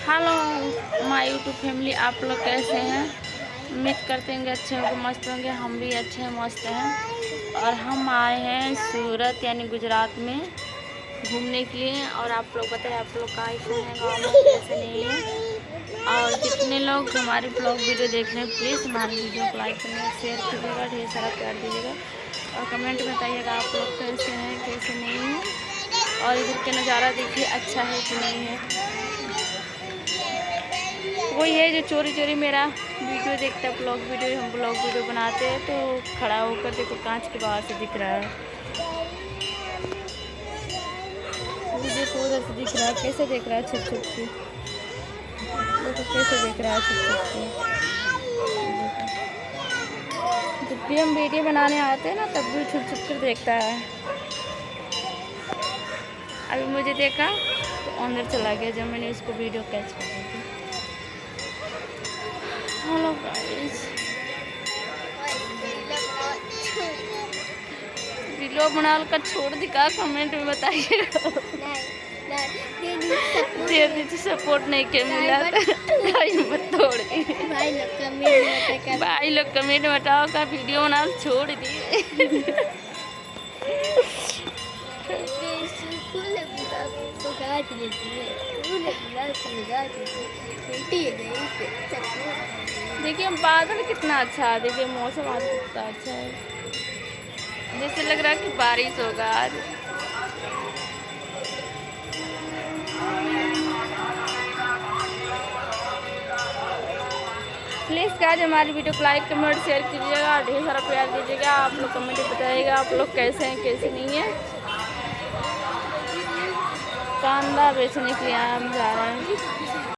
Hello my YouTube family, आप लोग कैसे हैं? उम्मीद करते हैं अच्छे होंगे, मस्त होंगे। हम भी अच्छे हैं, मस्त हैं। और हम आए हैं सूरत यानी गुजरात में घूमने के लिए। और आप लोग बताएं, आप लोग कैसे हैं, गाँव में कैसे नहीं है। और जितने लोग हमारे ब्लॉग वीडियो देख रहे हैं, प्लीज़ हमारे वीडियो को लाइक करिएगा, शेयर कीजिएगा, ढेर सारा प्यार दीजिएगा और कमेंट में बताइएगा आप लोग कैसे हैं, कैसे नहीं हैं। और इधर का नज़ारा देखिए, अच्छा है कि नहीं है। वही है जो चोरी चोरी मेरा वीडियो देखता है, ब्लॉग वीडियो। हम ब्लॉग वीडियो बनाते हैं तो खड़ा होकर देखो कांच के बाहर से दिख रहा है, देखो उधर से दिख रहा है। कैसे देख रहा है छुप छुप के, देखो कैसे देख रहा है छुप छुप के। जब भी हम वीडियो बनाने आते हैं ना, तब भी छुप छुप कर देखता है। अभी मुझे देखा तो अंदर चला गया जब मैंने उसको वीडियो कैच कर दी थी। हेलो गाइस, वीडियो बनाल का छोड़ दी का कमेंट में बताइएगा। दीदी से सपोर्ट नहीं के मिला मत तोड़ दी। भाई लोग कमेंट बताओ का वीडियो बना छोड़ दी। देखिए बादल कितना अच्छा है, देखिए मौसम आज कितना अच्छा है, जैसे लग रहा है कि बारिश होगा आज। प्लीज़ गाइस हमारी वीडियो को लाइक कमेंट शेयर कीजिएगा, ढेर सारा प्यार दीजिएगा। आप लोग कमेंट में बताइएगा आप लोग कैसे हैं, कैसे नहीं हैं। कांदा बेचने के लिए हम जा रहे हैं।